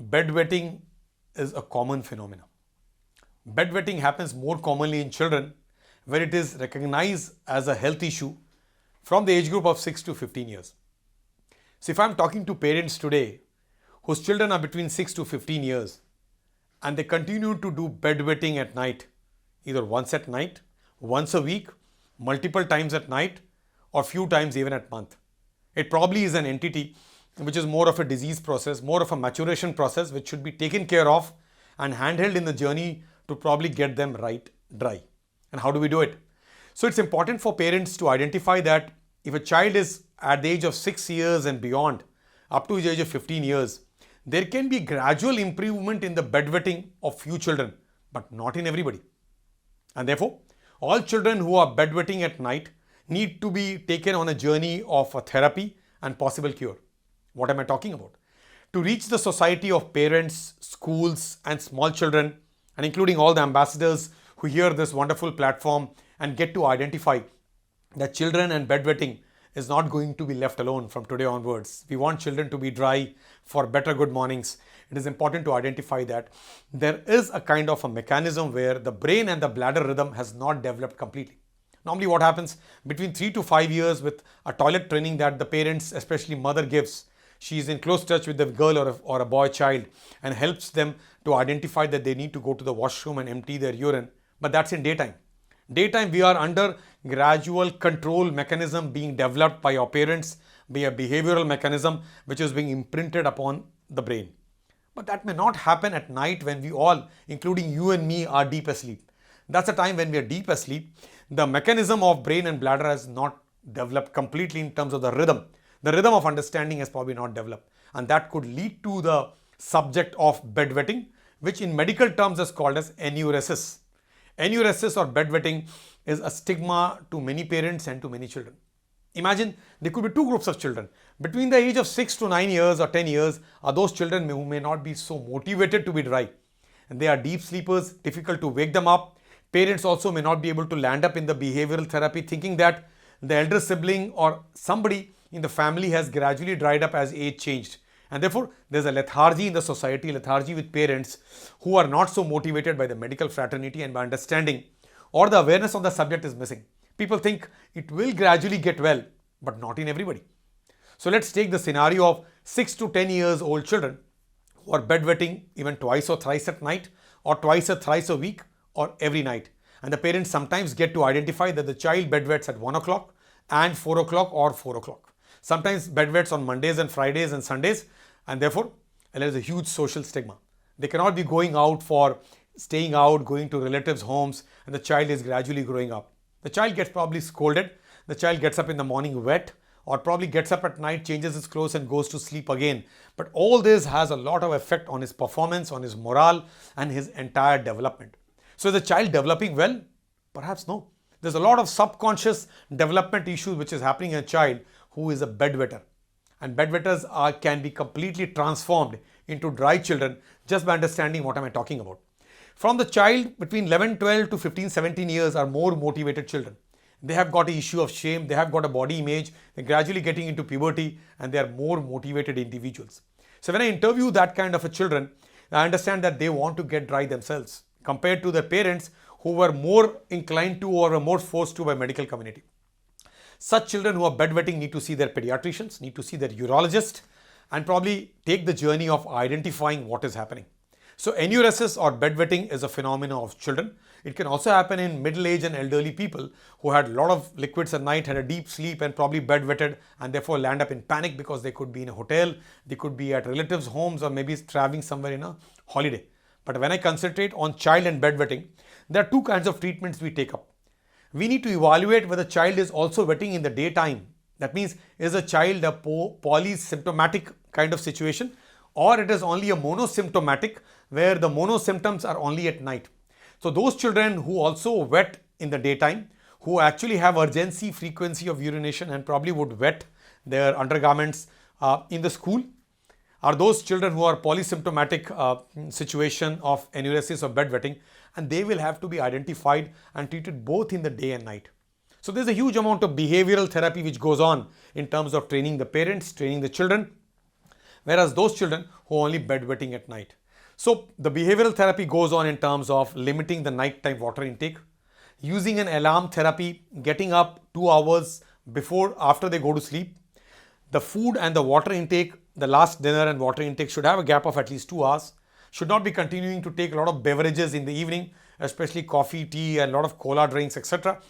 bedwetting is a common phenomenon. Bedwetting happens more commonly in children where it is recognized as a health issue from the age group of 6 to 15 years. So if I'm talking to parents today whose children are between 6 to 15 years and they continue to do bedwetting at night, either once at night, once a week, multiple times at night, or few times even at month, it probably is an entity which is more of a disease process, more of a maturation process which should be taken care of and handheld in the journey to probably get them right dry. And how do we do it? So it's important for parents to identify that if a child is at the age of 6 years and beyond, up to the age of 15 years, there can be gradual improvement in the bedwetting of few children, but not in everybody. And therefore, all children who are bedwetting at night need to be taken on a journey of a therapy and possible cure. What am I talking about? To reach the society of parents, schools and small children, and including all the ambassadors who hear this wonderful platform and get to identify that children and bedwetting is not going to be left alone from today onwards. We want children to be dry for better good mornings. It is important to identify that there is a kind of a mechanism where the brain and the bladder rhythm has not developed completely. Normally what happens between 3 to 5 years with a toilet training that the parents, especially mother, gives, she is in close touch with the girl or a boy child and helps them to identify that they need to go to the washroom and empty their urine. But that's in daytime. Daytime we are under gradual control mechanism being developed by our parents, by a behavioral mechanism which is being imprinted upon the brain. But that may not happen at night when we all, including you and me, are deep asleep. That's a time when we are deep asleep. The mechanism of brain and bladder has not developed completely in terms of the rhythm. The rhythm of understanding has probably not developed. And that could lead to the subject of bedwetting, which in medical terms is called as enuresis. Enuresis or bedwetting is a stigma to many parents and to many children. Imagine there could be two groups of children. Between the age of 6 to 9 years or 10 years are those children who may not be so motivated to be dry. And they are deep sleepers, difficult to wake them up. Parents also may not be able to land up in the behavioral therapy thinking that the elder sibling or somebody in the family has gradually dried up as age changed. And therefore, there's a lethargy in the society, lethargy with parents who are not so motivated by the medical fraternity and by understanding, or the awareness of the subject is missing. People think it will gradually get well, but not in everybody. So let's take the scenario of 6 to 10 years old children who are bedwetting even twice or thrice at night, or twice or thrice a week, or every night. And the parents sometimes get to identify that the child bedwets at 1 o'clock and 4 o'clock or 4 o'clock. Sometimes bedwets on Mondays and Fridays and Sundays, and therefore there is a huge social stigma. They cannot be going out for staying out, going to relatives' homes, and the child is gradually growing up. The child gets probably scolded, the child gets up in the morning wet, or probably gets up at night, changes his clothes and goes to sleep again. But all this has a lot of effect on his performance, on his morale and his entire development. So is the child developing well? Perhaps no. There's a lot of subconscious development issues which is happening in a child who is a bedwetter. And bedwetters can be completely transformed into dry children just by understanding what am I talking about. From the child between 11, 12 to 15, 17 years are more motivated children. They have got an issue of shame, they have got a body image, they're gradually getting into puberty and they are more motivated individuals. So when I interview that kind of a children, I understand that they want to get dry themselves compared to their parents who were more inclined to or were more forced to by medical community. Such children who are bedwetting need to see their pediatricians, need to see their urologist and probably take the journey of identifying what is happening. So enuresis or bedwetting is a phenomenon of children. It can also happen in middle-aged and elderly people who had a lot of liquids at night, had a deep sleep and probably bedwetted and therefore land up in panic because they could be in a hotel, they could be at relatives' homes or maybe traveling somewhere in a holiday. But when I concentrate on child and bedwetting, there are two kinds of treatments we take up. We need to evaluate whether the child is also wetting in the daytime. That means, is a child a polysymptomatic kind of situation, or it is only a monosymptomatic where the monosymptoms are only at night. So those children who also wet in the daytime, who actually have urgency, frequency of urination and probably would wet their undergarments in the school, are those children who are polysymptomatic situation of enuresis or bedwetting, and they will have to be identified and treated both in the day and night. So there's a huge amount of behavioral therapy which goes on in terms of training the parents, training the children, whereas those children who are only bedwetting at night. So the behavioral therapy goes on in terms of limiting the nighttime water intake, using an alarm therapy, getting up 2 hours after they go to sleep. The food and the water intake, the last dinner and water intake should have a gap of at least 2 hours. Should not be continuing to take a lot of beverages in the evening, especially coffee, tea, and a lot of cola drinks, etc.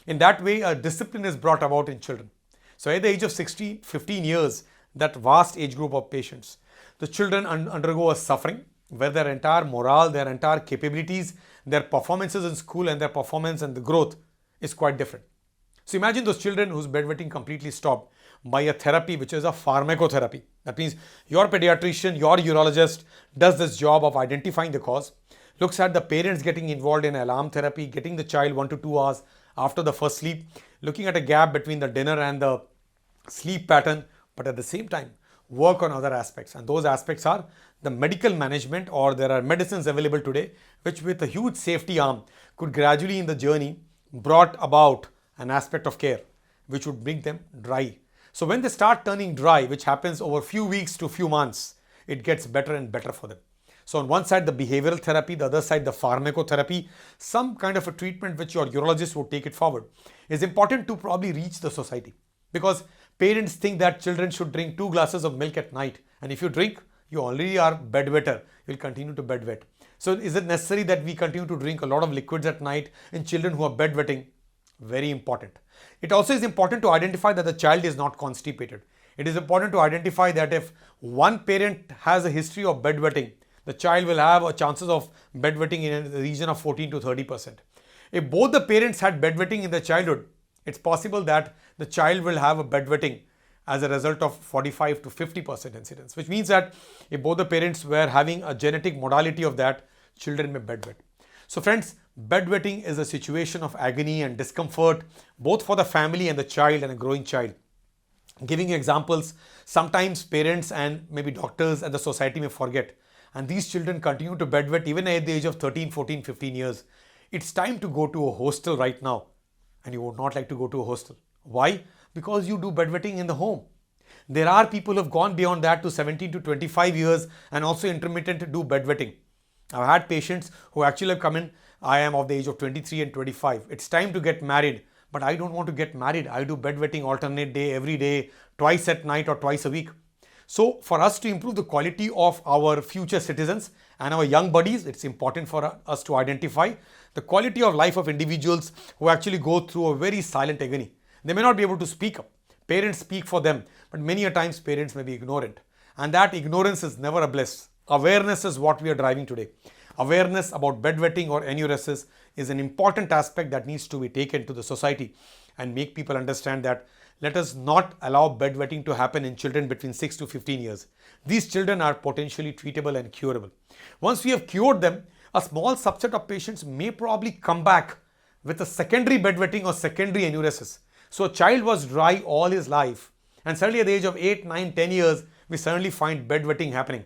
In that way, a discipline is brought about in children. So at the age of 15 years, that vast age group of patients, the children undergo a suffering where their entire morale, their entire capabilities, their performances in school and their performance and the growth is quite different. So imagine those children whose bedwetting completely stopped by a therapy which is a pharmacotherapy. That means your pediatrician, your urologist does this job of identifying the cause, looks at the parents getting involved in alarm therapy, getting the child 1 to 2 hours after the first sleep, looking at a gap between the dinner and the sleep pattern, but at the same time work on other aspects. And those aspects are the medical management, or there are medicines available today which with a huge safety arm could gradually in the journey brought about an aspect of care which would make them dry. So when they start turning dry, which happens over few weeks to few months, it gets better and better for them. So on one side the behavioral therapy, the other side the pharmacotherapy, some kind of a treatment which your urologist would take it forward, is important to probably reach the society. Because parents think that children should drink 2 glasses of milk at night, and if you drink, you already are bedwetter, you will continue to bedwet. So is it necessary that we continue to drink a lot of liquids at night in children who are bedwetting? Very important. It also is important to identify that the child is not constipated. It is important to identify that if one parent has a history of bedwetting, the child will have a chances of bedwetting in the region of 14 to 30%. If both the parents had bedwetting in their childhood, it's possible that the child will have a bedwetting as a result of 45 to 50% incidence, which means that if both the parents were having a genetic modality of that, children may bedwet. So friends, bedwetting is a situation of agony and discomfort, both for the family and the child and a growing child. Giving examples, sometimes parents and maybe doctors and the society may forget, and these children continue to bedwet even at the age of 13, 14, 15 years. It's time to go to a hostel right now, and you would not like to go to a hostel. Why? Because you do bedwetting in the home. There are people who have gone beyond that to 17 to 25 years and also intermittent do bedwetting. I've had patients who actually have come in, I am of the age of 23 and 25. It's time to get married, but I don't want to get married. I do bedwetting alternate day, every day, twice at night or twice a week. So for us to improve the quality of our future citizens and our young buddies, it's important for us to identify the quality of life of individuals who actually go through a very silent agony. They may not be able to speak up. Parents speak for them, but many a times parents may be ignorant. And that ignorance is never a bliss. Awareness is what we are driving today. Awareness about bedwetting or enuresis is an important aspect that needs to be taken to the society and make people understand that let us not allow bedwetting to happen in children between 6 to 15 years. These children are potentially treatable and curable. Once we have cured them, a small subset of patients may probably come back with a secondary bedwetting or secondary enuresis. So a child was dry all his life, and suddenly at the age of 8, 9, 10 years, we suddenly find bedwetting happening.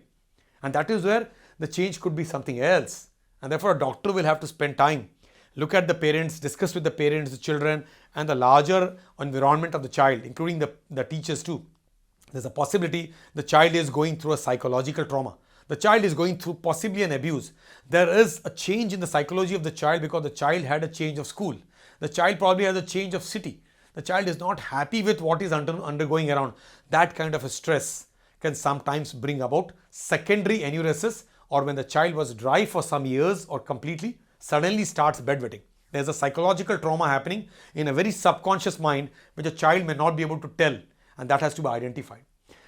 And that is where the change could be something else. And therefore a doctor will have to spend time, look at the parents, discuss with the parents, the children, and the larger environment of the child, including the teachers too. There's a possibility the child is going through a psychological trauma. The child is going through possibly an abuse. There is a change in the psychology of the child because the child had a change of school. The child probably has a change of city. The child is not happy with what is undergoing around. That kind of a stress can sometimes bring about secondary enuresis, or when the child was dry for some years or completely, suddenly starts bedwetting. There's a psychological trauma happening in a very subconscious mind which a child may not be able to tell, and that has to be identified.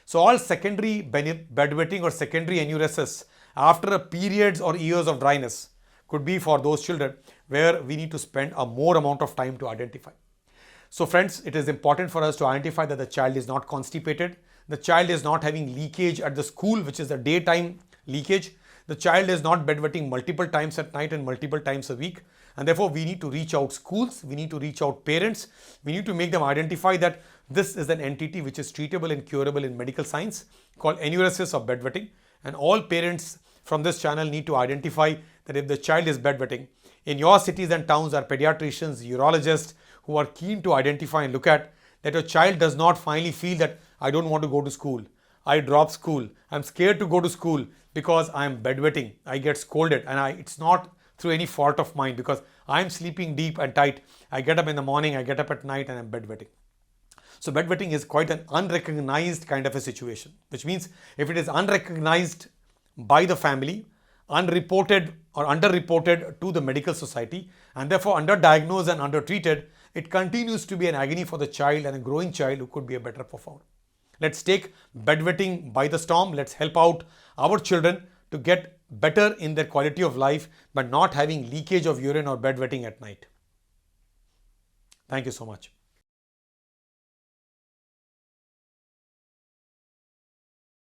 So all secondary bedwetting or secondary enuresis after a periods or years of dryness could be for those children where we need to spend a more amount of time to identify. So friends, it is important for us to identify that the child is not constipated. The child is not having leakage at the school, which is the daytime leakage. The child is not bedwetting multiple times at night and multiple times a week. And therefore, we need to reach out schools. We need to reach out parents. We need to make them identify that this is an entity which is treatable and curable in medical science called enuresis or bedwetting. And all parents from this channel need to identify that if the child is bedwetting, in your cities and towns are pediatricians, urologists who are keen to identify and look at that your child does not finally feel that I don't want to go to school. I drop school. I'm scared to go to school because I'm bedwetting. I get scolded, and it's not through any fault of mine because I'm sleeping deep and tight. I get up in the morning, I get up at night, and I'm bedwetting. So bedwetting is quite an unrecognized kind of a situation, which means if it is unrecognized by the family, unreported or underreported to the medical society, and therefore underdiagnosed and undertreated, it continues to be an agony for the child and a growing child who could be a better performer. Let's take bedwetting by the storm. Let's help out our children to get better in their quality of life by not having leakage of urine or bedwetting at night. Thank you so much.